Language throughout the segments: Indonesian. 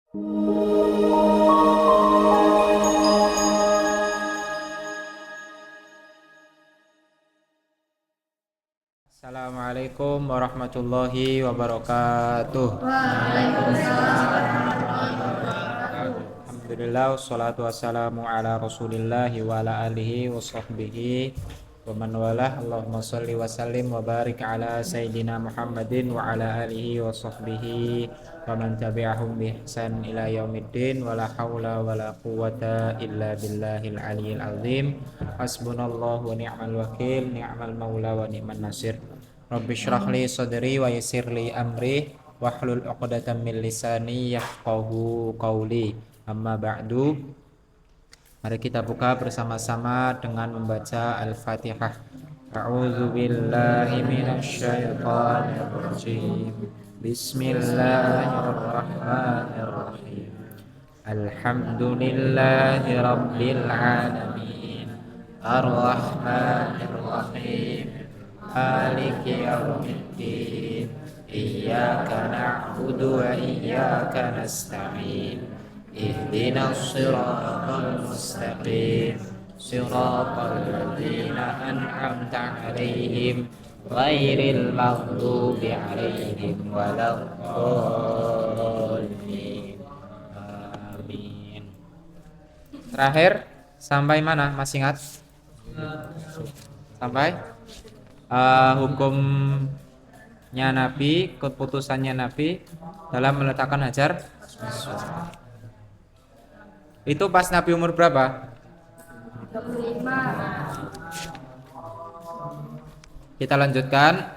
Assalamualaikum warahmatullahi wabarakatuh. Alhamdulillah wassalatu wassalamu ala Rasulillahi wa ala alihi wa sahbihi wa man walah. Allahumma shalli wa sallim wa barik ala sayyidina Muhammadin wa ala alihi wa sahbihi wa man tabi'ahum bi ihsan ila yaumiddin. Wa la haula wa la quwwata illa billahil aliyyil azim. Hasbunallahu wa ni'mal wakil, ni'mal maula wa ni'man nasir. Rabbi shrah li sadri wa yassir li amri wahlul 'uqdatam min lisani yafqahu qawli. Amma ba'du. Mari kita buka bersama-sama dengan membaca Al-Fatihah. A'udzu billahi minasyaitonir rajim. Bismillahirrahmanirrahim. Alhamdulillahi rabbil alamin. Ar-Rahmanir Rahim. Maliki yaumiddin. Iyyaka na'budu wa iyyaka nasta'in. Ihdinas siratal mustaqim. Siratal ladzina an'amta 'alaihim ghairil maghdubi 'alaihim waladdallin. Amin. Terakhir sampai mana? Masih ingat? Sampai hukumnya Nabi, keputusannya Nabi dalam meletakkan hajar. Itu pas Nabi umur berapa? 35. Kita lanjutkan.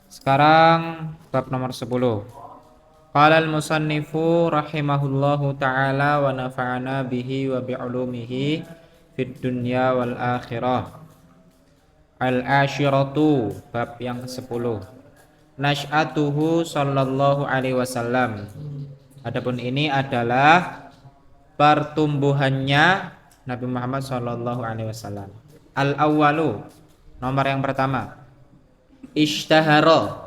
Sekarang bab nomor 10. Qala al-musannifu rahimahullahu ta'ala wa nafa'ana bihi wa bi'ulumihi fid dunya wal akhirah. Al-ashiratu, bab yang ke-10. Nash'atuhu sallallahu alaihi wasallam. Adapun ini adalah pertumbuhannya Nabi Muhammad sallallahu alaihi wasallam. Al-awwalu, nomor yang pertama. Ishtahara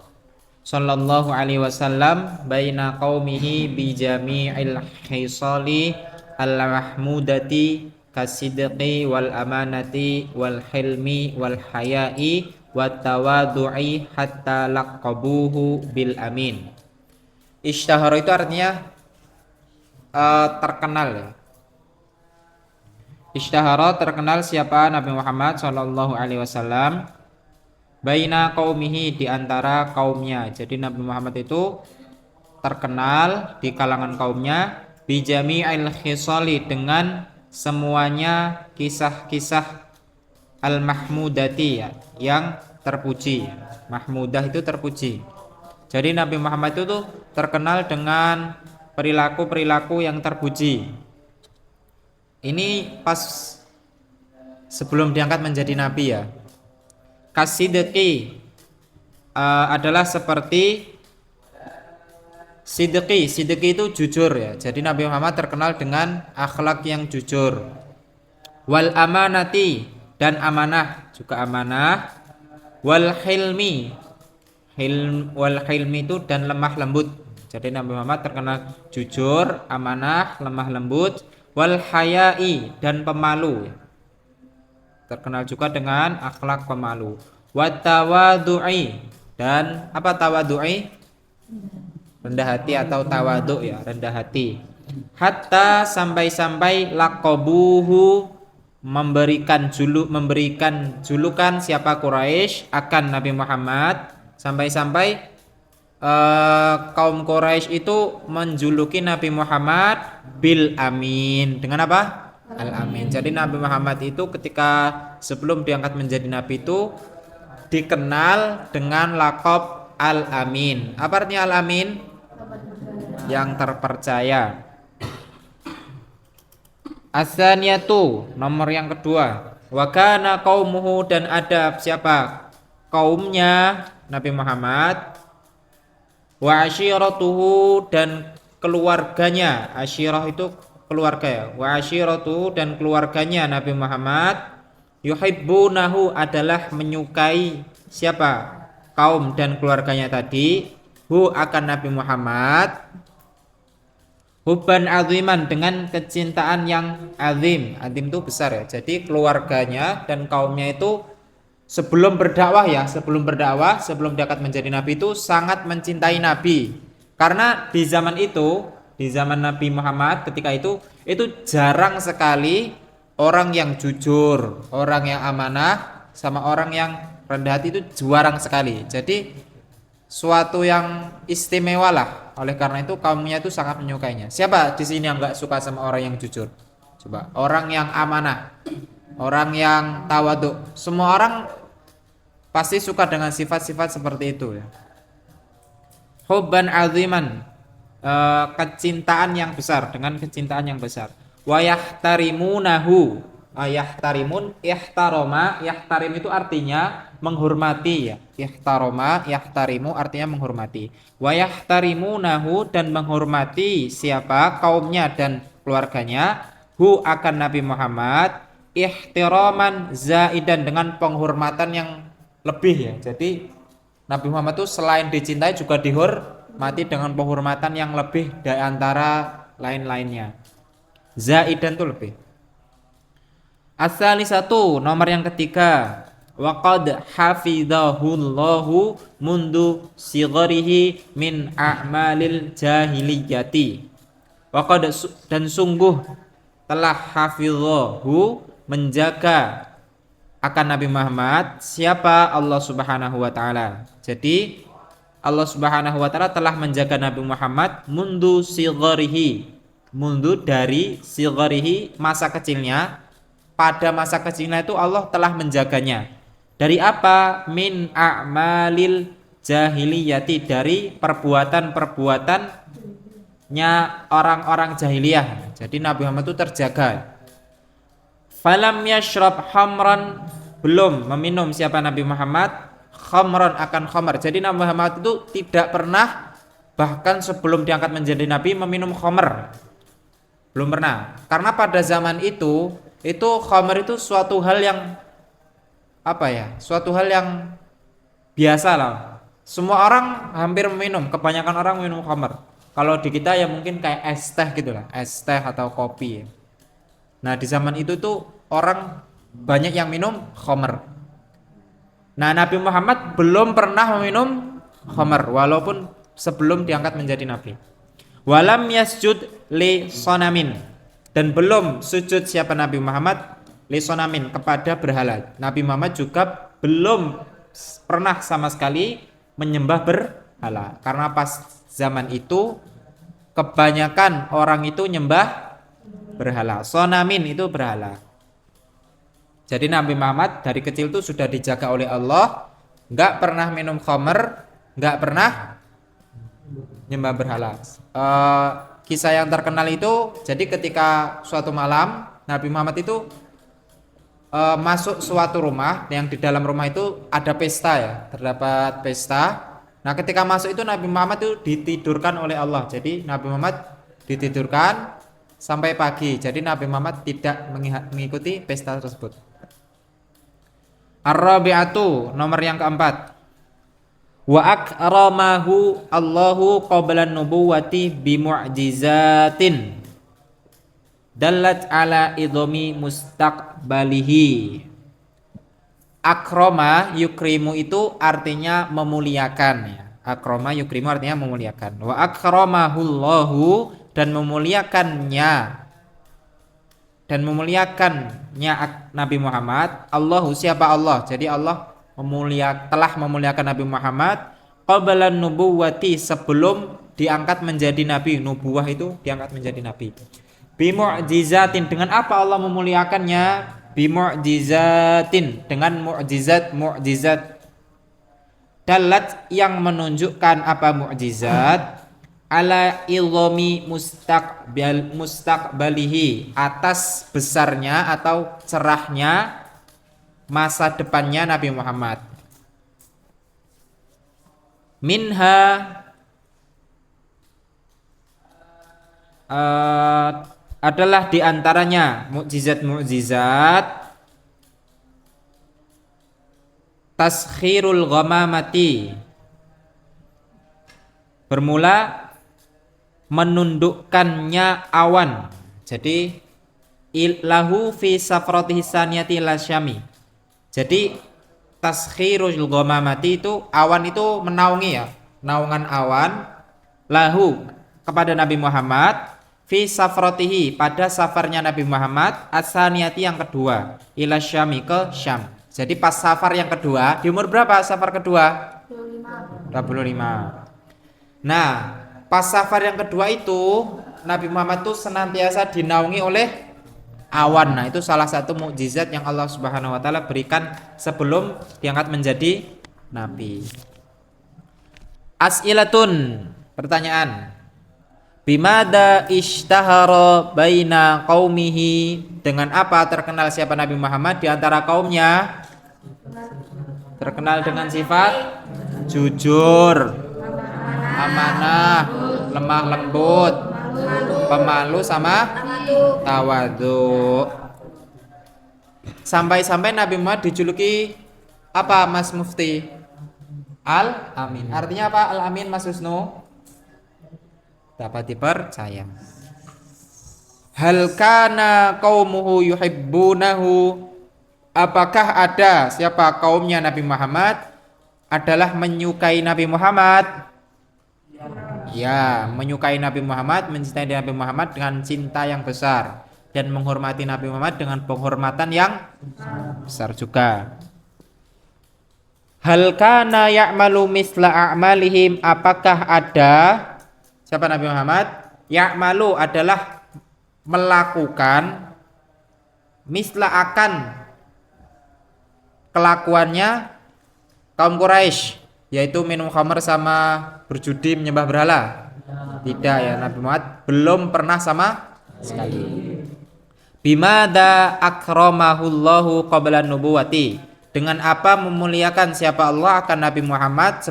sallallahu alaihi wasallam baina qaumihi bi jami'il hisali al-mahmudati kasidqi wal amanati wal hilmi wal haya'i wat tawadu'i hatta laqabuhu bil amin. Ishtahara itu artinya terkenal ya. Ishtahara terkenal siapa? Nabi Muhammad sallallahu alaihi wasallam baina qaumihi, di antara kaumnya. Jadi Nabi Muhammad itu terkenal di kalangan kaumnya bi jami'il khisali, dengan semuanya kisah-kisah al-mahmudati ya, yang terpuji. Mahmudah itu terpuji. Jadi Nabi Muhammad itu tuh terkenal dengan perilaku-perilaku yang terpuji. Ini pas sebelum diangkat menjadi nabi ya. Kasidqi adalah seperti sidqi. Sidqi itu jujur ya. Jadi Nabi Muhammad terkenal dengan akhlak yang jujur. Wal amanati, dan amanah, juga amanah. Wal hilmi. Wal hilmi itu dan lemah lembut. Jadi Nabi Muhammad terkenal jujur, amanah, lemah lembut. Wal haya'i, dan pemalu. Terkenal juga dengan akhlak pemalu. Wat tawadu'i, dan apa tawadu'i? Rendah hati atau tawadu ya, rendah hati. Hatta sampai-sampai laqabuhu, memberikan julukan siapa? Quraisy akan Nabi Muhammad. Sampai-sampai kaum Quraisy itu menjuluki Nabi Muhammad bil amin. Dengan apa? Al amin. Jadi Nabi Muhammad itu ketika sebelum diangkat menjadi nabi itu dikenal dengan laqab al amin. Apa artinya al amin? Yang terpercaya. As-saniyatu, nomor yang kedua. Wa kana qaumuhu, dan ada siapa? Kaumnya Nabi Muhammad. Wa ashiratuhu, dan keluarganya. Ashirah itu keluarga ya. Wa ashiratuhu, dan keluarganya Nabi Muhammad. Yuhibbunahu, adalah menyukai siapa? Kaum dan keluarganya tadi. hu akan Nabi Muhammad hubban aziman dengan kecintaan yang azim. Azim itu besar ya. Jadi keluarganya dan kaumnya itu sebelum berdakwah ya, sebelum diangkat menjadi nabi itu sangat mencintai nabi. Karena di zaman itu, di zaman Nabi Muhammad ketika itu jarang sekali orang yang jujur, orang yang amanah sama orang yang rendah hati itu jarang sekali. Jadi suatu yang istimewa lah. Oleh karena itu kaumnya itu sangat menyukainya. Siapa di sini yang nggak suka sama orang yang jujur? Coba, orang yang amanah, orang yang tawaduk. Semua orang pasti suka dengan sifat-sifat seperti itu ya. Hubban aziman, kecintaan yang besar, dengan kecintaan yang besar. Wa yahtarimunahu, yahtarimun, ihtaroma, yahtarim itu artinya menghormati ya. Ihtaroma, yahtarimu artinya menghormati. Wa yahtarimunahu, dan menghormati siapa? Kaumnya dan keluarganya. Hu akan Nabi Muhammad, ihtiraman zaidan, dengan penghormatan yang lebih ya. Jadi Nabi Muhammad itu selain dicintai juga dihormati dengan penghormatan yang lebih dari antara lain-lainnya. Zaidan itu lebih. As-salisatu, nomor yang ketiga, waqad hafidhahullahu mundu sigharihi min a'malil jahiliyati. Waqad, dan sungguh telah hafidhahu, menjaga akan Nabi Muhammad siapa? Allah Subhanahu wa taala. Jadi Allah Subhanahu wa taala telah menjaga Nabi Muhammad mundu sigharihi, mundu dari sigharihi, masa kecilnya. Pada masa kecilnya itu Allah telah menjaganya. Dari apa? Min a'malil jahiliyati, dari perbuatan-perbuatannya orang-orang jahiliyah. Jadi Nabi Muhammad itu terjaga. Falam yashrab khamran, belum meminum siapa Nabi Muhammad khamran, akan khamar. Jadi Nabi Muhammad itu tidak pernah, bahkan sebelum diangkat menjadi nabi, meminum khamar. Belum pernah. Karena pada zaman itu khamar itu suatu hal yang apa ya? Suatu hal yang biasa lah. Semua orang hampir meminum, kebanyakan orang minum khamar. Kalau di kita ya mungkin kayak es teh gitu lah, es teh atau kopi. Nah, di zaman itu tuh orang banyak yang minum khamar. Nah, Nabi Muhammad belum pernah meminum khamar walaupun sebelum diangkat menjadi nabi. Walam yasjud li sonamin, dan belum sujud siapa Nabi Muhammad li sonamin, kepada berhala. Nabi Muhammad juga belum pernah sama sekali menyembah berhala, karena pas zaman itu kebanyakan orang itu nyembah berhala. Sonamin itu berhala. Jadi Nabi Muhammad dari kecil itu sudah dijaga oleh Allah, nggak pernah minum khamar, nggak pernah nyembah berhala. Kisah yang terkenal itu, jadi ketika suatu malam Nabi Muhammad itu masuk suatu rumah, yang di dalam rumah itu ada pesta ya, terdapat pesta. Nah, ketika masuk itu Nabi Muhammad itu ditidurkan oleh Allah. Jadi Nabi Muhammad ditidurkan sampai pagi. Jadi Nabi Muhammad tidak mengikuti pesta tersebut. Ar-rabi'atu, nomor yang keempat. Wa akramahu Allahu qabla nubuwati bi mu'jizatin dallat ala idhami mustaqbalihi. Akroma yukrimu itu artinya memuliakan ya. Akroma yukrimu artinya memuliakan. Wa akramahu Allahu, dan memuliakannya Nabi Muhammad. Allahu, siapa Allah? Jadi Allah telah memuliakan Nabi Muhammad qabla nubuwati, sebelum diangkat menjadi nabi. Nubuwah itu diangkat menjadi nabi. Bi mu'jizatin, dengan apa Allah memuliakannya? Bi mu'jizatin, dengan mu'jizat. Dalat, yang menunjukkan apa mu'jizat? Ala ilmi mustaqbalihi, atas besarnya atau cerahnya masa depannya Nabi Muhammad. Minha adalah diantaranya mukjizat taskhirul ghamamati, bermula menundukkannya awan. Jadi lahu fi safratihi saniyati ila syami. Jadi taskhirul ghamamati itu awan itu menaungi ya, naungan awan lahu kepada Nabi Muhammad fi safratihi pada safarnya Nabi Muhammad as-saniyati yang kedua ila syami ke Syam. Jadi pas safar yang kedua, di umur berapa safar kedua? 25. Nah, pas safar yang kedua itu Nabi Muhammad tuh senantiasa dinaungi oleh awan. Nah, itu salah satu mukjizat yang Allah Subhanahu wa taala berikan sebelum diangkat menjadi nabi. As'ilatun, pertanyaan. Bimada ishtahara baina qaumihi, dengan apa terkenal siapa Nabi Muhammad di antara kaumnya? Terkenal dengan sifat jujur, amanah, lemah lembut, pemalu sama tawadhu. Sampai-sampai Nabi Muhammad dijuluki apa Mas Mufti? Al-Amin. Artinya apa Al-Amin Mas Husnu? Dapat dipercaya. Hal kana qaumuhu yuhibbunahu, apakah ada siapa kaumnya Nabi Muhammad adalah menyukai Nabi Muhammad? Ya, menyukai Nabi Muhammad, mencintai Nabi Muhammad dengan cinta yang besar dan menghormati Nabi Muhammad dengan penghormatan yang besar juga. Hal kana ya'malu misla a'malihim, apakah ada siapa Nabi Muhammad? Ya'malu adalah melakukan misla akan kelakuannya kaum Quraisy, yaitu minum khamr sama berjudi menyembah berhala. Tidak ya, Nabi Muhammad belum pernah sama sekali. Bimada akramahullahu qabla nubuwati, dengan apa memuliakan siapa Allah akan Nabi Muhammad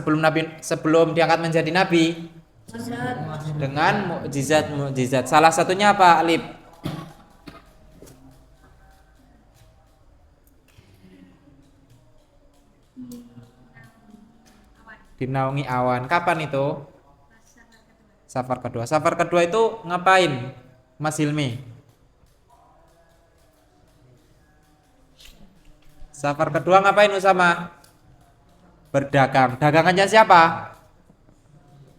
sebelum diangkat menjadi nabi? Dengan mukjizat. Salah satunya apa, Alif? Dinaungi awan. Kapan itu? Safar kedua. Safar kedua itu ngapain, Mas Hilmi? Safar kedua ngapain Usama? Berdagang. Dagangannya siapa?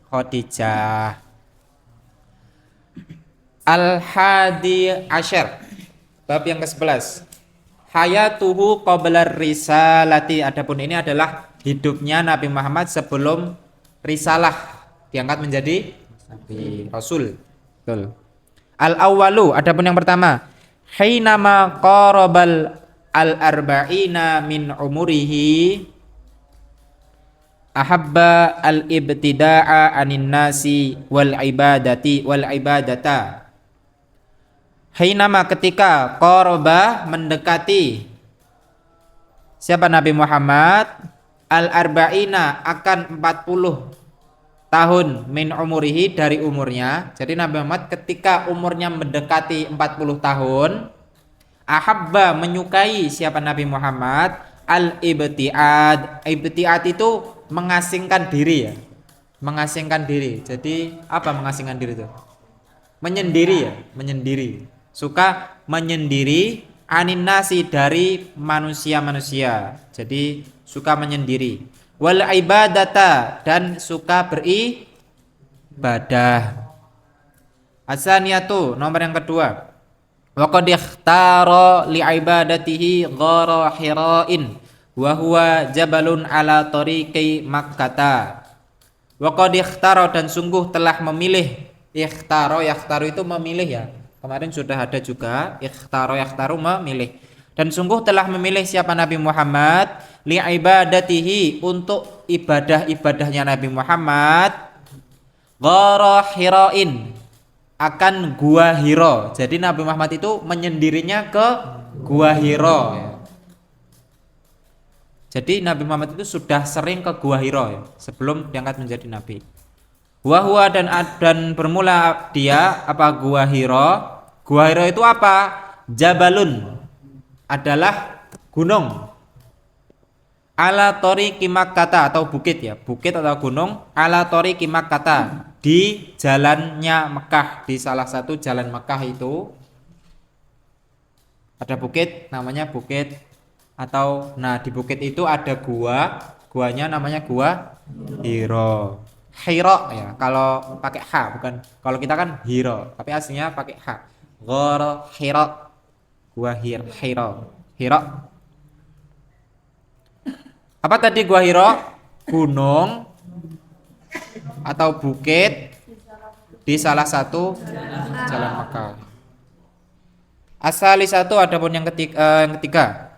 Khadijah. Al-Hadi Asyar, bab yang ke-11. Hayatuhu qabla risalati, adapun ini adalah hidupnya Nabi Muhammad sebelum risalah, diangkat menjadi nabi rasul. Betul. Al-awwalu, adapun yang pertama, hainama qarabal al-arba'ina min umurihi ahabba al-ibtida'a anin nasi wal ibadata. Hainama, ketika qaraba mendekati siapa Nabi Muhammad al-arba'ina akan 40 tahun min umurihi dari umurnya. Jadi Nabi Muhammad ketika umurnya mendekati 40 tahun, ahabba menyukai siapa Nabi Muhammad al-ibtiad. Ibtiad itu mengasingkan diri ya. Mengasingkan diri. Jadi apa mengasingkan diri itu? Menyendiri ya, menyendiri. Suka menyendiri anin nasi dari manusia-manusia. Jadi suka menyendiri. Wal ibadata, dan suka beribadah. Asaniyatu, nomor yang kedua. Wa qad ikhtara li ibadatihi ghara Hira'in wa huwa jabalun ala tariqi Makkah. Wa qad ikhtara, dan sungguh telah memilih. Ikhtara, yakhtaru itu memilih ya. Kemarin sudah ada juga ikhtara, yakhtaru memilih. Dan sungguh telah memilih siapa Nabi Muhammad li ibadatihi, untuk ibadah-ibadahnya Nabi Muhammad ghara Hira'in, akan gua Hira. Jadi Nabi Muhammad itu menyendirinya ke gua Hira ya. Jadi Nabi Muhammad itu sudah sering ke gua Hira ya, sebelum diangkat menjadi nabi. Wahwa, dan bermula dia apa gua Hira. Gua Hira itu apa? Jabalun, adalah gunung. ala tariqi Makkah atau bukit ya, bukit atau gunung, ala tariqi Makkah, di jalannya Mekah, di salah satu jalan Mekah itu ada bukit namanya bukit atau nah di bukit itu ada gua, guanya namanya gua Hiro. Hiro ya, kalau pakai H bukan, kalau kita kan Hiro, tapi aslinya pakai H. Ghor Hiro, gua Hiro. Hiro. Apa tadi gua Hiro? Gunung atau bukit di salah satu jalan Makkah. Asali satu adapun yang ketiga.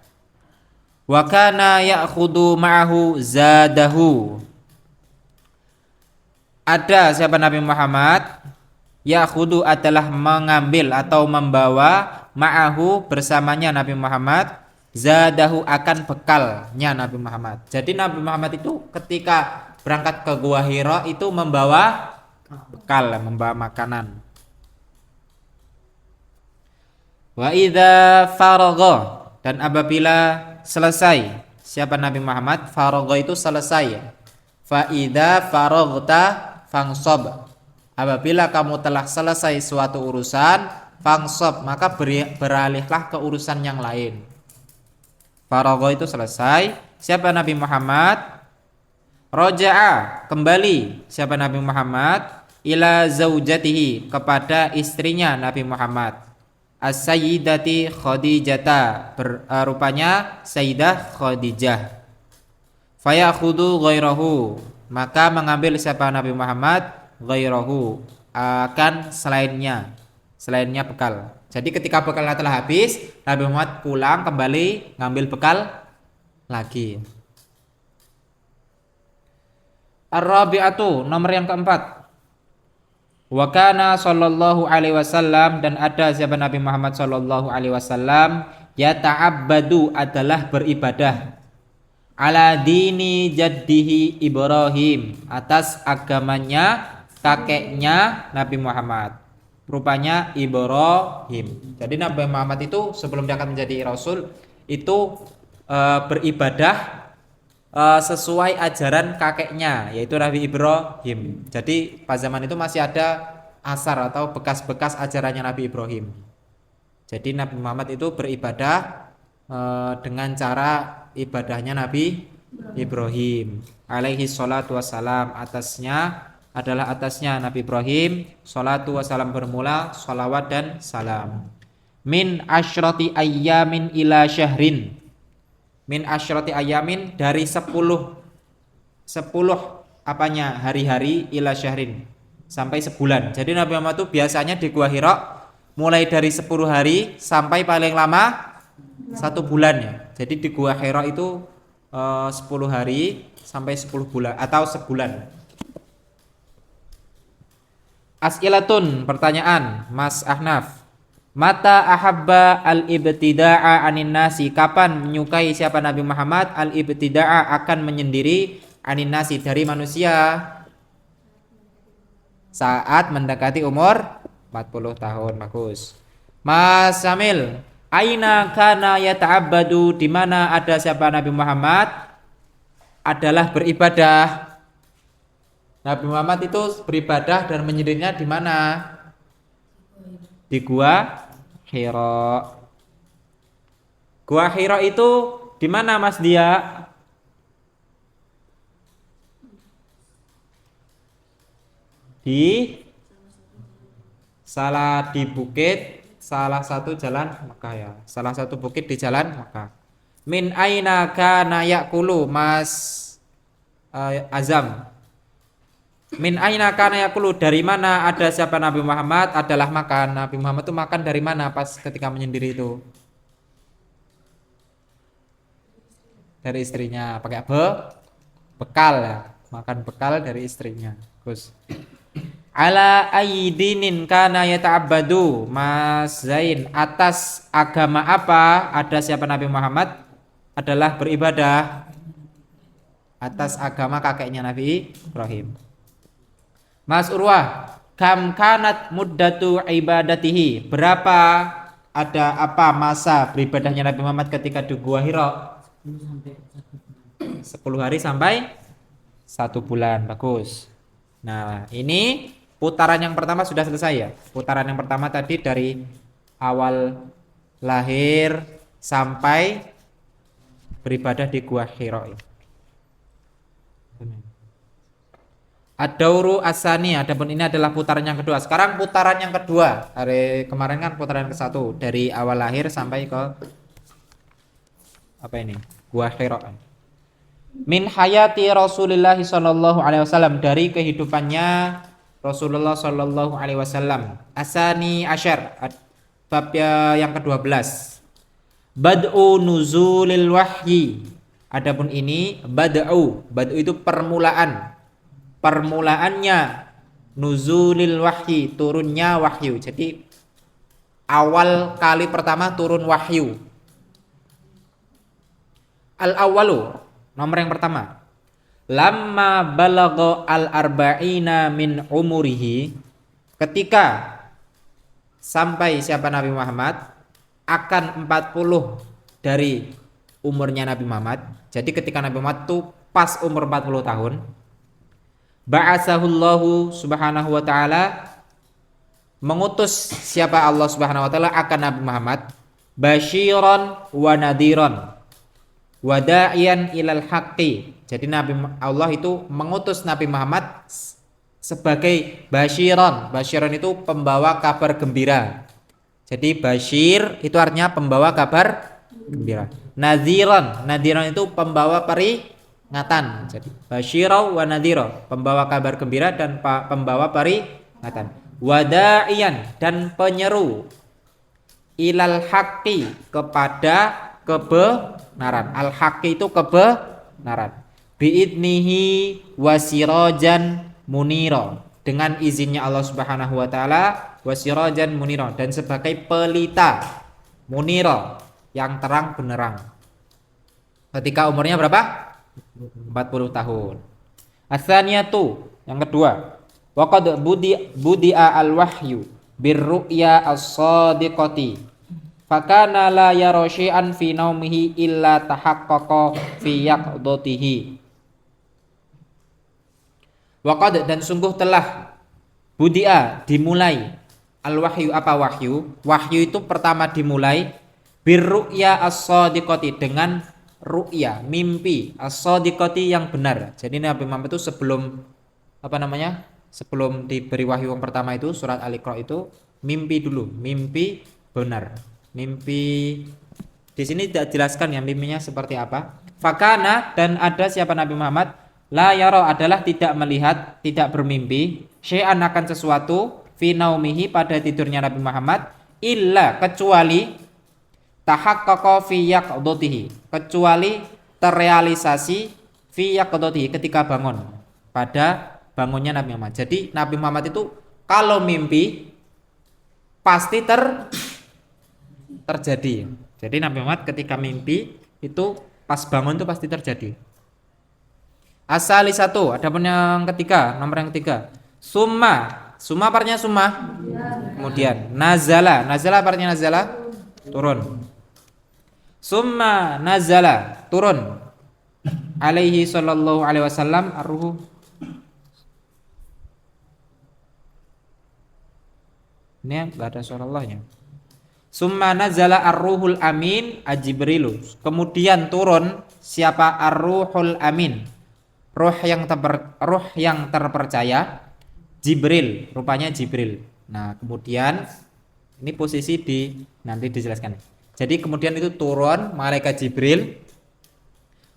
Wa kana ya'khudhu ma'ahu zadahu. Ada siapa Nabi Muhammad? Ya'khudhu adalah mengambil atau membawa ma'ahu bersamanya Nabi Muhammad zadahu akan bekalnya Nabi Muhammad. Jadi Nabi Muhammad itu ketika berangkat ke Gua Hira itu membawa bekal, membawa makanan. Wa idza faragha, dan apabila selesai siapa Nabi Muhammad, faragha itu selesai. Fa idza faraghta fangsab, apabila kamu telah selesai suatu urusan, fangsab maka beralihlah ke urusan yang lain. Faragha itu selesai. Siapa Nabi Muhammad? Roja'a, kembali siapa Nabi Muhammad? Ila zaujatihi, kepada istrinya Nabi Muhammad. As-sayyidati Khadijata, rupanya Sayyidah Khadijah. Fayakhudhu ghairahu, maka mengambil siapa Nabi Muhammad? Ghairahu, akan selainnya bekal. Jadi ketika bekalnya telah habis, Nabi Muhammad pulang kembali ngambil bekal lagi. Ar-rabi'atu, nomor yang keempat. Wa kana sallallahu alaihi wasallam, dan ada siapa Nabi Muhammad sallallahu alaihi wasallam yata'abbadu, adalah beribadah ala dini jaddihi Ibrahim, atas agamanya kakeknya Nabi Muhammad, rupanya Ibrahim. Jadi Nabi Muhammad itu sebelum dia akan menjadi rasul itu beribadah sesuai ajaran kakeknya, yaitu Nabi Ibrahim. Jadi pada zaman itu masih ada asar atau bekas-bekas ajarannya Nabi Ibrahim. Jadi Nabi Muhammad itu beribadah dengan cara ibadahnya Nabi Ibrahim alaihi salatu wassalam. Atasnya Nabi Ibrahim salatu wassalam bermula salawat dan salam. Min asyrati ayyamin ila syahrin, min asyrati ayamin, dari 10 apanya hari-hari, ila syahrin, sampai sebulan. Jadi Nabi Muhammad itu biasanya di Gua Hira mulai dari 10 hari sampai paling lama 1 bulan ya. Jadi di Gua Hira itu 10 hari sampai 10 bulan atau sebulan. As'ilatun, pertanyaan Mas Ahnaf. Mata ahabba al-ibtida'a anin nasi, kapan menyukai siapa Nabi Muhammad al-ibtida'a, akan menyendiri, anin nasi, dari manusia? Saat mendekati umur 40 tahun. Bagus. Mas Samil, aina kana yata'abbadu, di mana ada siapa Nabi Muhammad adalah beribadah? Nabi Muhammad itu beribadah dan menyendirinya di mana? Di Gua Hira. Gua Hira itu di mana Mas Dia? Di bukit salah satu jalan Mekah ya. Salah satu bukit di jalan Mekah. Min aina kana yaqulu, Mas Azam. Min aina kana yaqulu, dari mana ada siapa Nabi Muhammad adalah makan. Nabi Muhammad itu makan dari mana pas ketika menyendiri itu? Dari istrinya, pakai bekal ya. Makan bekal dari istrinya. Gus. Ala aidinin kana yata'abbadu, Mas Zain, atas agama apa ada siapa Nabi Muhammad adalah beribadah? Atas agama kakeknya Nabi Ibrahim. Mas Urwah, kam kanat muddatu ibadatihi, berapa ada apa masa beribadahnya Nabi Muhammad ketika di Gua Hira? 10 hari sampai 1 bulan. Bagus. Nah, ini putaran yang pertama sudah selesai ya. Putaran yang pertama tadi dari awal lahir sampai beribadah di Gua Hira. Ad-dauru asani, adapun ini adalah putaran yang kedua. Sekarang putaran yang kedua. Hari kemarin kan putaran ke-1 dari awal lahir sampai ke apa ini? Gua Hira. Min hayati Rasulullah sallallahu alaihi wasallam, dari kehidupannya Rasulullah sallallahu alaihi wasallam. Asani asyar, bab yang ke-12. Bad'u nuzulil wahyi. Adapun ini bad'u itu permulaannya nuzulil wahyi, turunnya wahyu. Jadi awal kali pertama turun wahyu. Al-awwalu, nomor yang pertama. Lamma balagha al-arba'ina min umurihi, ketika sampai siapa Nabi Muhammad akan 40 dari umurnya Nabi Muhammad. Jadi ketika Nabi Muhammad itu pas umur 40 tahun, ba'asahullahu subhanahu wa ta'ala, mengutus siapa Allah subhanahu wa ta'ala akan Nabi Muhammad, basyiran wa nadhiran wa da'iyan ilal haqqi. Jadi Allah itu mengutus Nabi Muhammad sebagai basyiran. Basyiran itu pembawa kabar gembira. Jadi basyir itu artinya pembawa kabar gembira. Nadhiran itu pembawa peringatan. Jadi basyirau wa nadhira, pembawa kabar gembira dan pembawa peringatan. Wada'iyan, dan penyeru, ilal haqqi, kepada kebenaran. Al haqqi itu kebenaran. Biidnihi wasirajan munira, dengan izinnya Allah Subhanahu wa taala, wasirajan munira, dan sebagai pelita, munira, yang terang benerang. Ketika umurnya berapa? 40 tahun. Atsaniyatu, yang kedua. Waqad budi'a al-wahyu birru'ya as-sadiqati, fakana la yara syai'an fi naumihi illa tahaqqaqa fi yaqdatihi. Waqad, dan sungguh telah, budi'a, dimulai, al-wahyu, apa wahyu? Wahyu itu pertama dimulai birru'ya as-sadiqati, dengan ru'ya, mimpi, as-sadiqati, yang benar. Jadi Nabi Muhammad itu sebelum diberi wahyu yang pertama itu, surat Al-Iqra itu mimpi dulu, mimpi benar. Mimpi di sini tidak jelaskan ya mimpinya seperti apa. Fakana, dan ada siapa Nabi Muhammad, la yara, adalah tidak melihat, tidak bermimpi, syai'an, akan sesuatu, fi naumihi, pada tidurnya Nabi Muhammad, illa, kecuali, tahaqqaqa fi yaqdatihi, kecuali terrealisasi fi yaqdatihi, ketika bangun, pada bangunnya Nabi Muhammad. Jadi Nabi Muhammad itu kalau mimpi pasti terjadi. Jadi Nabi Muhammad ketika mimpi itu pas bangun itu pasti terjadi. Asali satu, adapun yang ketiga, nomor yang ketiga. Summa artinya summa. Kemudian nazala artinya nazala, turun. Summa nazala, turun. Alaihi sallallahu alaihi wasallam ar-ruhu. Ini enggak ada suara Allahnya. Summa nazala ar-ruhul amin Jibrilu. Kemudian turun siapa? Ar-ruhul amin, ruh yang terpercaya, Jibril, rupanya Jibril. Nah, kemudian ini posisi nanti dijelaskan. Jadi kemudian itu turun malaikat Jibril,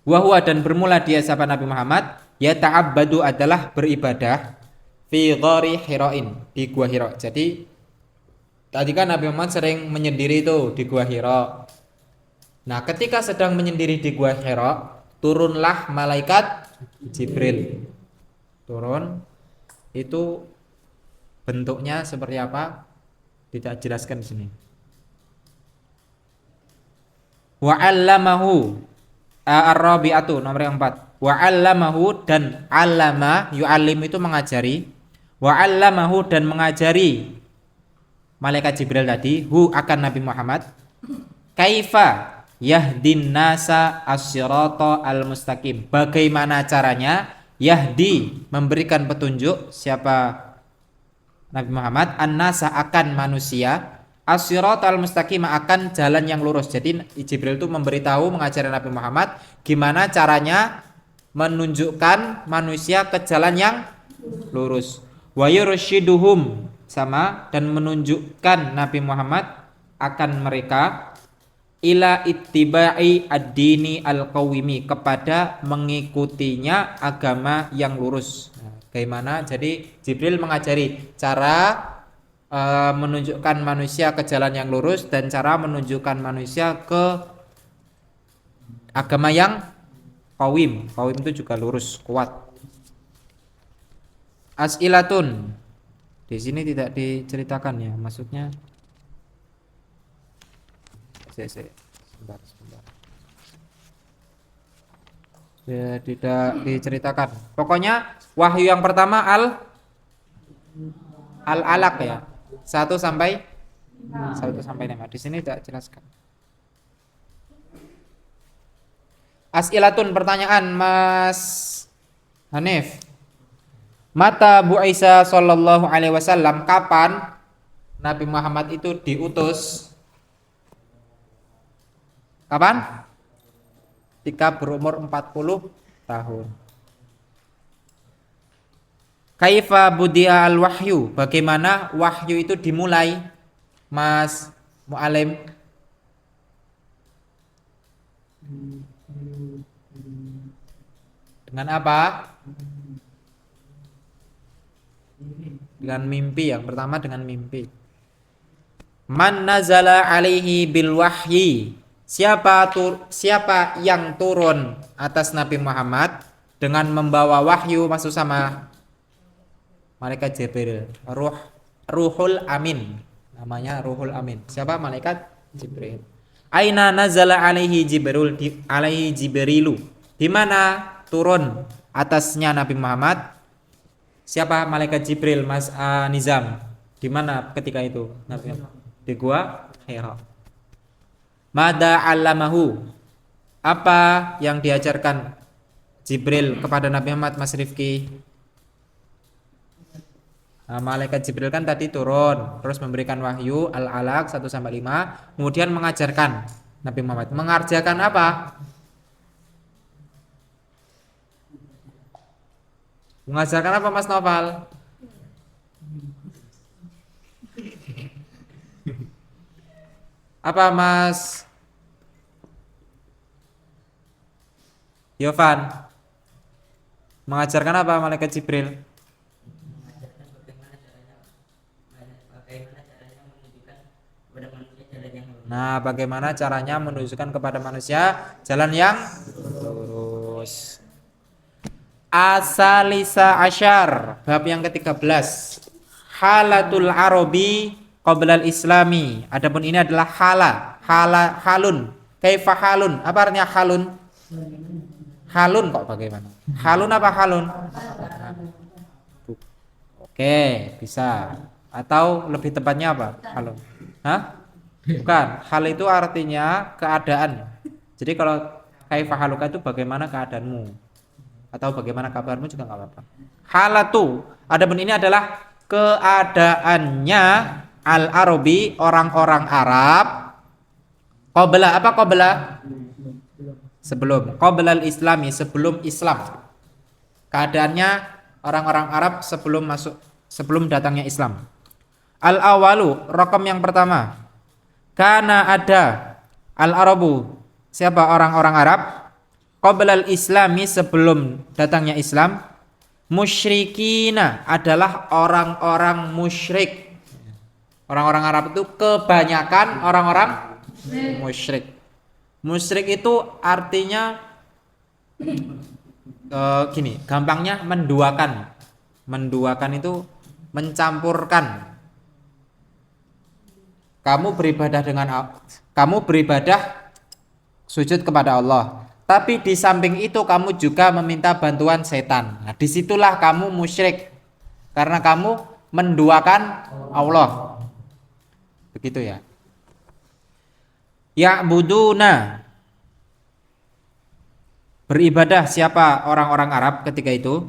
wahwa, dan bermula dia siapa Nabi Muhammad, ya ta'abbadu, adalah beribadah, fi ghari Hira'in, di Gua Hira. Jadi tadi kan Nabi Muhammad sering menyendiri itu di Gua Hira. Nah, ketika sedang menyendiri di Gua Hira, turunlah malaikat Jibril. Turun, itu bentuknya seperti apa? Tidak jelaskan di sini. Wa 'allamahu, ar-rabi'atu, nomor yang 4. Wa 'allamahu, dan 'allama, yu'allim itu mengajari. Wa 'allamahu, dan mengajari malaikat Jibril tadi, hu, akan Nabi Muhammad, kaifa, yahdin nasa as-sirata al-mustaqim. Bagaimana caranya? Yahdi, memberikan petunjuk siapa Nabi Muhammad, an-nasa akan manusia, as-sirata al-mustaqim akan jalan yang lurus. Jadi Jibril itu memberitahu, mengajari Nabi Muhammad gimana caranya menunjukkan manusia ke jalan yang lurus. Wa yursyiduhum, sama, dan menunjukkan Nabi Muhammad akan mereka ila ittiba'i ad-dini al-qawimi, kepada mengikutinya agama yang lurus. Bagaimana? Jadi Jibril mengajari cara menunjukkan manusia ke jalan yang lurus dan cara menunjukkan manusia ke agama yang qawim. Qawim itu juga lurus, kuat. As'ilatun. Di sini tidak diceritakan ya, maksudnya. Sebentar. Ya, tidak diceritakan. Pokoknya wahyu yang pertama al-alaq ya. 1 sampai 5. Di sini tidak jelaskan. As'ilatun, pertanyaan Mas Hanif. Mata bu'isa sallallahu alaihi wasallam, kapan Nabi Muhammad itu diutus? Kapan? Ketika berumur 40 tahun. Kaifa budia al-wahyu? Bagaimana wahyu itu dimulai? Mas Mu'alim. Dengan apa? Dengan mimpi. Yang pertama dengan mimpi. Man nazala alaihi bil wahyi. Siapa yang turun atas Nabi Muhammad dengan membawa wahyu, maksud sama malaikat Jibril, Ruhul Amin, namanya Ruhul Amin. Siapa? Malaikat Jibril. Aina nazala alaihi Jibrilu. Di mana turun atasnya Nabi Muhammad? Siapa? Malaikat Jibril, Mas Nizam. Di mana ketika itu Nabi Muhammad? Di gua Hira. Mada 'allamahu, apa yang diajarkan Jibril kepada Nabi Muhammad, Mas Rifki? Nah, malaikat Jibril kan tadi turun, terus memberikan wahyu al-alaq 1 sampai 5, kemudian mengajarkan Nabi Muhammad. Mengajarkan apa? Mengajarkan apa, Mas Noval? Apa, Mas Yovan? Mengajarkan apa malaikat Jibril? Nah, bagaimana caranya menunjukkan kepada manusia jalan yang lurus. Asalisa asyar, bab yang ke-13. Halatul Arabi qablal Islami. Adapun ini adalah halun. Kaifa halun? Apa artinya halun? Halun kok bagaimana? Halun apa halun? Oke, bisa. Atau lebih tepatnya apa? Halun. Hah? Bukan. Hal itu artinya keadaan. Jadi kalau kaifa haluka itu bagaimana keadaanmu? Atau bagaimana kabarmu juga enggak apa-apa. Halatu. Adapun ini adalah keadaannya al-Arabi, orang-orang Arab. Qabla, apa qabla? Sebelum. Qablal Islami, sebelum Islam. Keadaannya orang-orang Arab sebelum datangnya Islam. Al-awalu, raqam yang pertama. Kana ada al-Arabu. Siapa orang-orang Arab? Qablal Islami, sebelum datangnya Islam. Musyrikina, adalah orang-orang musyrik. Orang-orang Arab itu kebanyakan orang-orang musyrik. Musyrik itu artinya gini, gampangnya menduakan. Menduakan itu mencampurkan. Kamu beribadah sujud kepada Allah, tapi di samping itu kamu juga meminta bantuan setan. Nah, disitulah kamu musyrik, karena kamu menduakan Allah. Begitu ya. Ya'buduna, beribadah siapa orang-orang Arab ketika itu?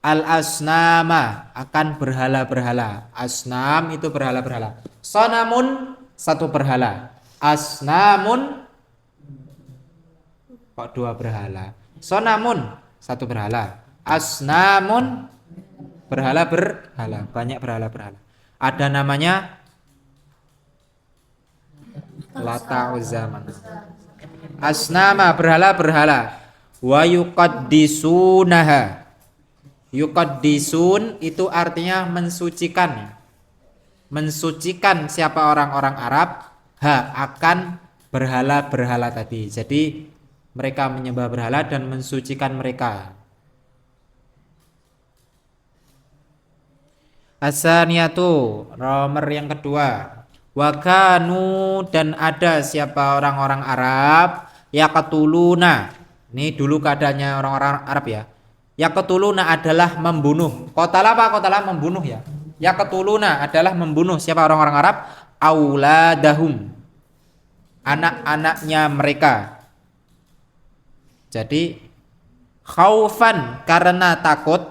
Al asnama, akan berhala-berhala. Asnam itu berhala-berhala. Sonamun satu berhala. Asnamun kok dua berhala. Sonamun satu berhala. Asnamun berhala-berhala, banyak berhala-berhala. Ada namanya Lata Uzza Manat. Asnama berhala-berhala. Wa yuqaddisunaha. Yuqaddisun itu artinya mensucikan. Mensucikan siapa orang-orang Arab akan berhala-berhala tadi. Jadi mereka menyembah berhala dan mensucikan mereka. Asaniyatu, nomor yang kedua. Wakanu, dan ada siapa orang-orang Arab yaqtuluna. Ini dulu keadaannya orang-orang Arab ya. Yaqtuluna adalah membunuh. Qatala apa? Qatala membunuh ya. Yaqtuluna adalah membunuh siapa orang-orang Arab? Auladahum, anak-anaknya mereka. Jadi khaufan, karena takut,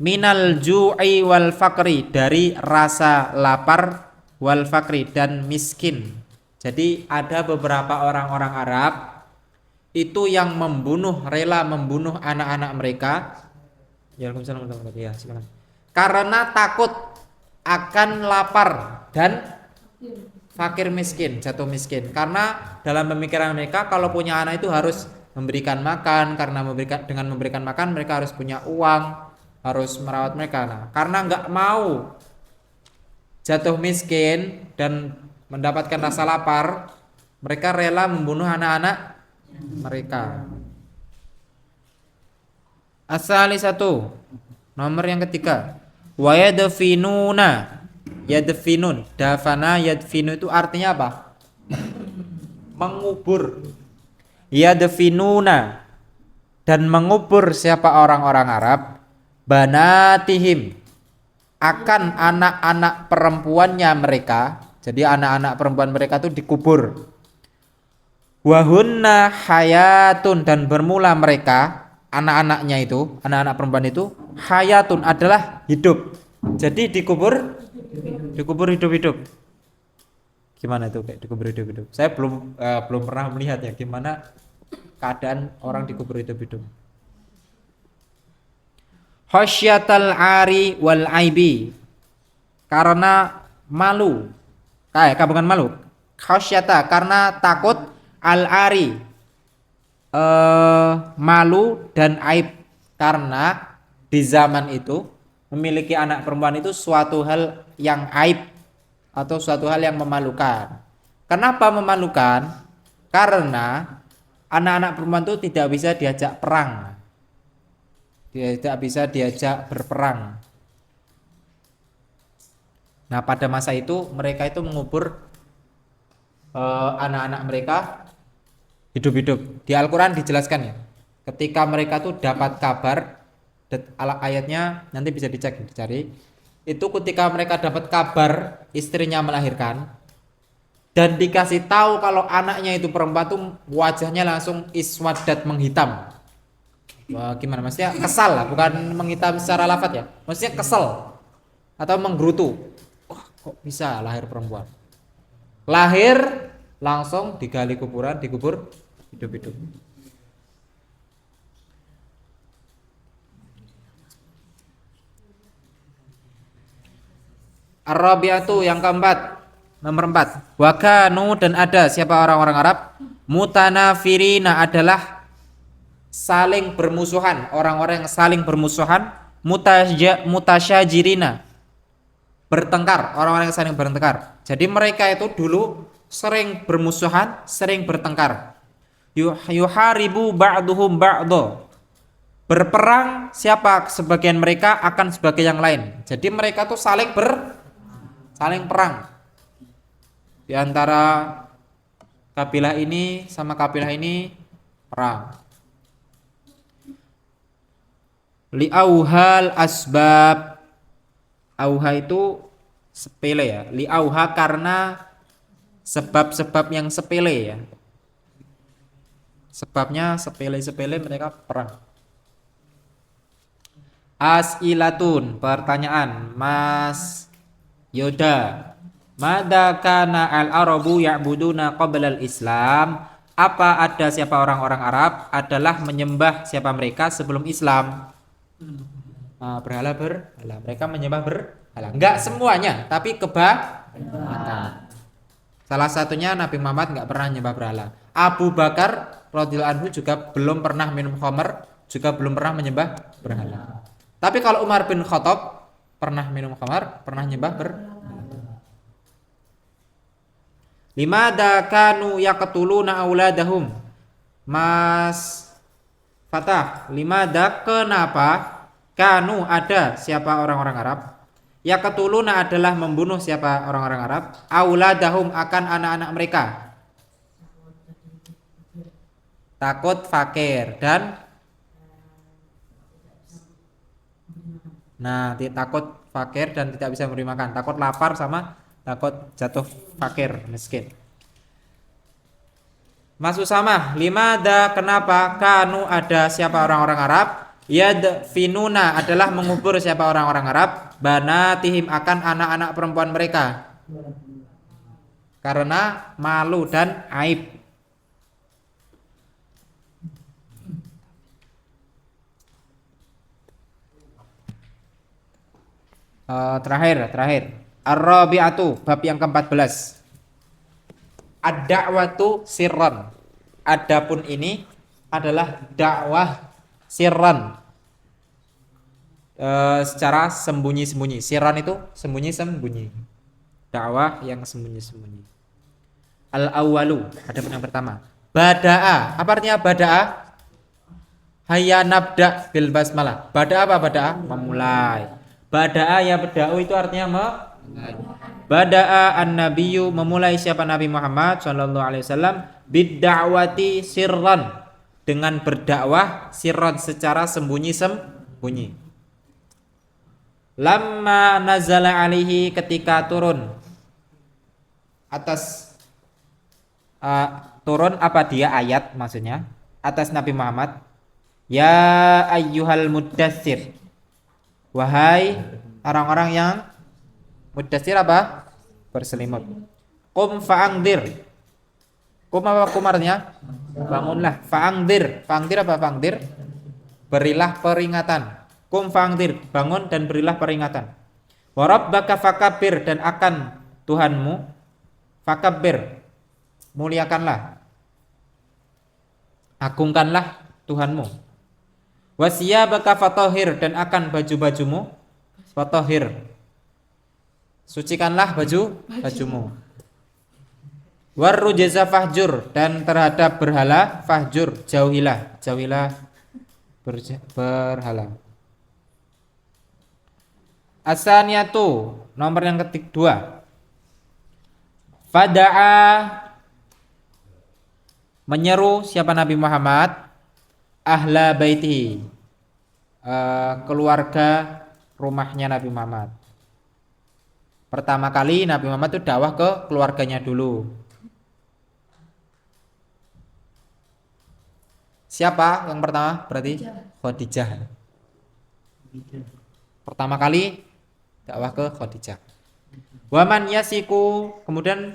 minal ju'i wal fakri, dari rasa lapar, wal fakri, dan miskin. Jadi ada beberapa orang-orang Arab itu yang membunuh, rela membunuh anak-anak mereka. Waalaikumsalam warahmatullahi wabarakatuh. Ya, silakan. Karena takut akan lapar dan fakir miskin, jatuh miskin. Karena dalam pemikiran mereka kalau punya anak itu harus memberikan makan, karena dengan memberikan makan mereka harus punya uang, harus merawat mereka. Nah, karena nggak mau jatuh miskin dan mendapatkan rasa lapar, mereka rela membunuh anak-anak mereka. Asali satu, nomor yang ketiga. Wa yadfinuna, yadfinun, dafana yadfinu itu artinya apa? Mengubur. Yadfinuna, dan mengubur siapa orang-orang Arab banatihim, akan anak-anak perempuannya mereka. Jadi anak-anak perempuan mereka itu dikubur. Wahunna hayatun, dan bermula mereka, anak-anaknya itu, anak-anak perempuan itu hayatun, adalah hidup. Jadi dikubur hidup-hidup. Gimana itu kayak dikubur hidup-hidup? Saya belum pernah melihat ya gimana keadaan orang dikubur hidup-hidup. Khasyatal ari wal aibi, karena malu. Bukan malu. Khasyata, karena takut, al ari, malu dan aib, karena di zaman itu memiliki anak perempuan itu suatu hal yang aib atau suatu hal yang memalukan. Kenapa memalukan? Karena anak-anak perempuan itu tidak bisa diajak perang, tidak bisa diajak berperang. Nah, pada masa itu mereka itu mengubur anak-anak mereka hidup-hidup. Di Al-Quran dijelaskan ya, ketika mereka tuh dapat kabar, ayatnya nanti bisa dicari, itu ketika mereka dapat kabar istrinya melahirkan dan dikasih tahu kalau anaknya itu perempuan tuh wajahnya langsung iswadat, menghitam. Wah, gimana maksudnya? Kesal lah, bukan menghitam secara lafadz ya, maksudnya kesel atau menggerutu. Wah, kok bisa lahir perempuan? Lahir langsung digali kuburan, dikubur hidup-hidup. Ar-rabi'atu, yang keempat, nomor 4. Wakanu, dan ada siapa orang-orang Arab mutanafirina, adalah saling bermusuhan, orang-orang yang saling bermusuhan, mutasyajirina, bertengkar, orang-orang yang saling bertengkar. Jadi mereka itu dulu sering bermusuhan, sering bertengkar. Yuharibu ba'duhum ba'do, berperang siapa sebagian mereka akan sebagian yang lain. Jadi mereka tuh saling perang di antara kabilah ini sama kabilah ini, perang. Li'auhal asbab, auha itu sepele ya. Li'auha karena sebab-sebab yang sepele ya. Sebabnya sepele-sepele mereka perang. As'ilatun, pertanyaan Mas Yoda. Mada kana al-arabu ya'buduna qabla al-Islam? Apa ada siapa orang-orang Arab adalah menyembah siapa mereka sebelum Islam? Berhala. Mereka menyembah berhala. Enggak semuanya, tapi kebanyakan. Salah satunya Nabi Muhammad enggak pernah menyembah berhala. Abu Bakar radhiyallahu anhu juga belum pernah minum khamr, juga belum pernah menyembah berhala. Tapi kalau Umar bin Khattab pernah minum khamr, pernah menyembah berhala. Limada kanu yaqtuluna auladahum? Mas Fatah, limada kenapa kanu ada siapa orang-orang Arab? Yaqtuluna adalah membunuh siapa orang-orang Arab? Auladahum akan anak-anak mereka. Takut fakir dan takut fakir dan tidak bisa memberi makan, takut lapar sama takut jatuh fakir miskin. Mas Usama, limada kenapa kanu ada siapa orang-orang Arab? Yadfinuna adalah mengubur siapa orang-orang Arab, banatihim akan anak-anak perempuan mereka. Karena malu dan aib. Terakhir. Ar-Rabi'atu, bab yang ke-14. Ad-da'watu sirran. Adapun ini adalah dakwah sirran. Secara sembunyi-sembunyi. Sirran itu sembunyi-sembunyi. Dakwah yang sembunyi-sembunyi. Al-awwalu, adapun yang pertama. Bada'a. Apa artinya bada'a? Hayya nabda bil basmalah. Bada'a apa bada'a? Memulai. Bada'a ya beda'u itu artinya Bada'a an-nabiyyu, memulai siapa Nabi Muhammad sallallahu alaihi wasallam bid-da'wati sirran, dengan berdakwah sirran secara sembunyi-sembunyi. Lamma nazala alaihi, ketika turun atas turun apa dia ayat maksudnya atas Nabi Muhammad, ya ayyuhal muddatsir, wahai orang-orang yang muddatsir apa? Berselimut. Qum fa'angdir. Qum apa kumarnya? Bangunlah. Fa'angdir. Fa'angdir apa fa'angdir? Berilah peringatan. Qum fa'angdir. Bangun dan berilah peringatan. Wa rabbaka fakabbir, dan akan Tuhanmu fakabbir, muliakanlah, agungkanlah Tuhanmu. Wa siyabaka fatahhir, dan akan baju-bajumu fatahhir, sucikanlah bajumu. Warrujza fahjur, dan terhadap berhala fahjur, jauhilah berhala. Asaniyatu, nomor yang kedua. Fada'a, menyeru siapa Nabi Muhammad, ahla baitihi, keluarga rumahnya Nabi Muhammad. Pertama kali Nabi Muhammad itu dakwah ke keluarganya dulu. Siapa yang pertama? Berarti Khadijah. Pertama kali dakwah ke Khadijah. Waman yasiku, kemudian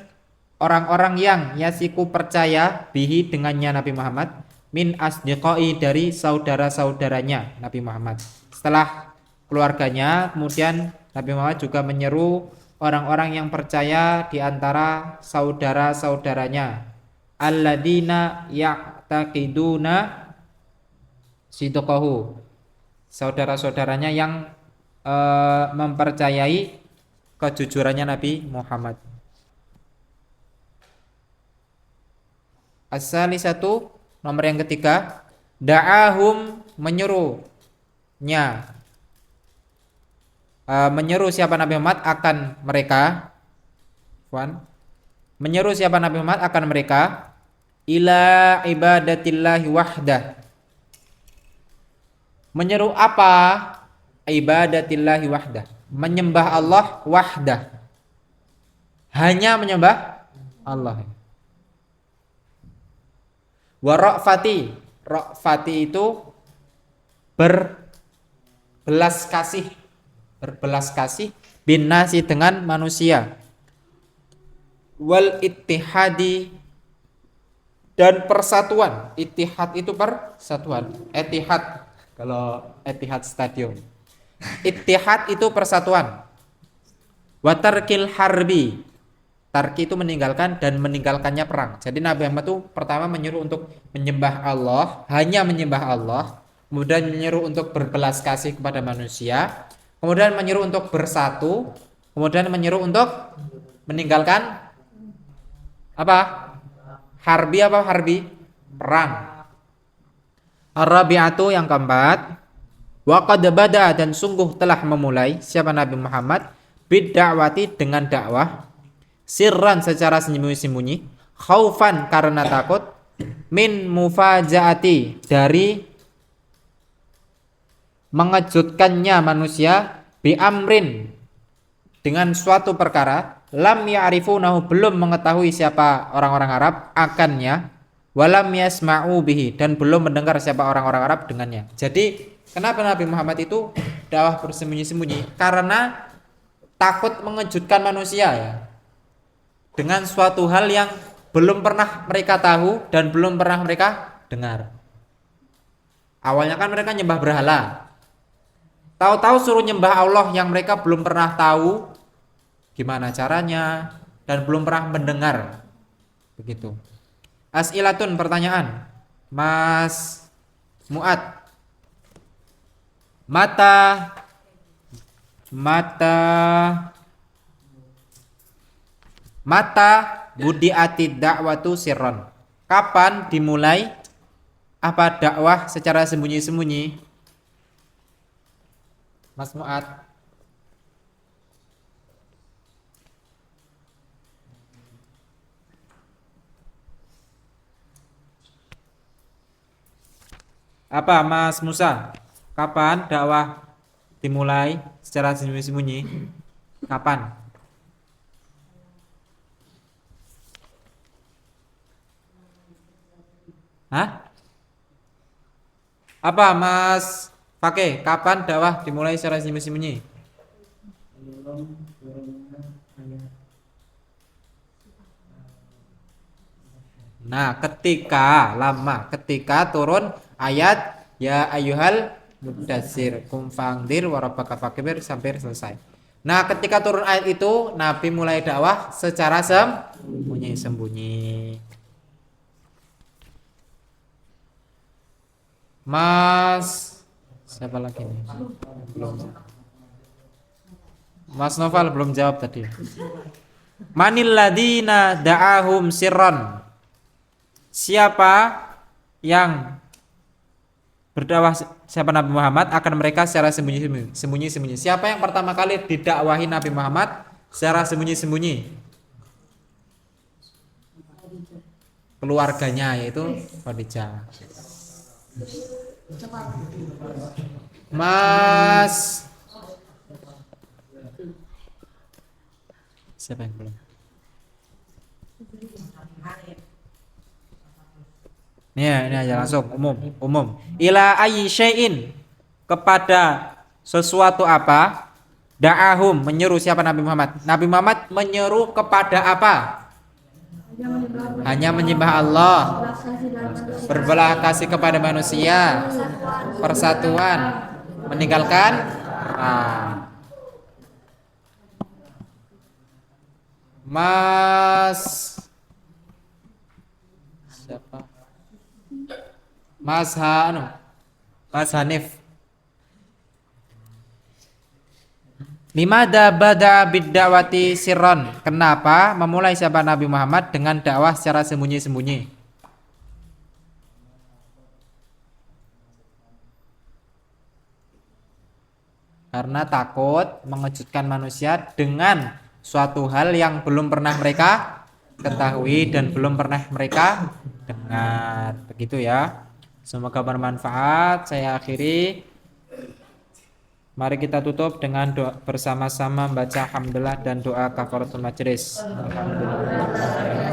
orang-orang yang yasiku percaya bihi dengannya Nabi Muhammad, min asdiqai, dari saudara-saudaranya Nabi Muhammad. Setelah keluarganya, kemudian Nabi Muhammad juga menyeru orang-orang yang percaya di antara saudara-saudaranya, alladzina ya'taqiduna sidqahu, saudara-saudaranya yang mempercayai kejujurannya Nabi Muhammad. As-salisatu, nomor yang ketiga, da'ahum, menyuruhnya, menyeru siapa Nabi Muhammad akan mereka, menyeru siapa Nabi Muhammad akan mereka, ila ibadatillahi wahdah. Menyeru apa? Ibadatillahi wahdah, menyembah Allah wahdah, hanya menyembah Allah. Wa ra'fati. Ra'fati itu berbelas kasih, berbelas kasih bin nasi dengan manusia. Wal ittihadi dan persatuan. Ittihad itu persatuan. Etihad kalau Etihad Stadium. Ittihad itu persatuan. Wa tarkil harbi. Tarki itu meninggalkan dan meninggalkannya perang. Jadi Nabi Muhammad itu pertama menyuruh untuk menyembah Allah, hanya menyembah Allah, kemudian menyuruh untuk berbelas kasih kepada manusia, kemudian menyuruh untuk bersatu, kemudian menyuruh untuk meninggalkan apa? Harbi apa harbi? Perang. Ar-rabi'atu yang keempat, wa qad bada dan sungguh telah memulai siapa Nabi Muhammad bid'awati dengan dakwah sirran secara sembunyi-sembunyi, khaufan karena takut, min mufajaati dari mengejutkannya manusia, bi amrin dengan suatu perkara, lam ya'rifunahu belum mengetahui siapa orang-orang Arab akannya, walam yasma'u bihi dan belum mendengar siapa orang-orang Arab dengannya. Jadi kenapa Nabi Muhammad itu dakwah bersembunyi-sembunyi? Karena takut mengejutkan manusia ya. Dengan suatu hal yang belum pernah mereka tahu dan belum pernah mereka dengar. Awalnya kan mereka nyembah berhala. Tahu-tahu suruh nyembah Allah yang mereka belum pernah tahu gimana caranya dan belum pernah mendengar. Begitu. As'ilatun pertanyaan. Mas Muad. Mata budi'atid da'watu sirron. Kapan dimulai apa dakwah secara sembunyi-sembunyi? Mas Muad. Apa Mas Musa? Kapan dakwah dimulai secara sembunyi-sembunyi? Kapan? Hah? Apa Mas Fakih? Kapan dakwah dimulai secara sembunyi-sembunyi? Nah, ketika turun ayat ya ayyuhal mudatsir kum fangdir wa rabbaka fakbir sampai selesai. Nah, ketika turun ayat itu Nabi mulai dakwah secara sembunyi-sembunyi. Mas siapa lagi nih? Belum. Mas Noval belum jawab tadi. Manil ladina da'ahum sirran. Siapa yang berdakwah siapa Nabi Muhammad akan mereka secara sembunyi-sembunyi. Siapa yang pertama kali didakwahi Nabi Muhammad secara sembunyi-sembunyi? Keluarganya yaitu Khadijah. Mas siapa yang belum? Ini aja langsung umum. Ila ayyi syai'in kepada sesuatu apa? Da'ahum menyeru siapa Nabi Muhammad? Nabi Muhammad menyeru kepada apa? Hanya menyembah Allah, berbelah kasih kepada manusia, persatuan, meninggalkan perang. Mas siapa? Mas Hanif. Limada bada bidda'wati sirron. Kenapa memulai siapa Nabi Muhammad dengan dakwah secara sembunyi-sembunyi? Karena takut mengejutkan manusia dengan suatu hal yang belum pernah mereka ketahui dan belum pernah mereka dengar. Begitu ya. Semoga bermanfaat. Saya akhiri. Mari kita tutup dengan doa bersama-sama membaca hamdalah dan doa kafaratul majlis. Alhamdulillah.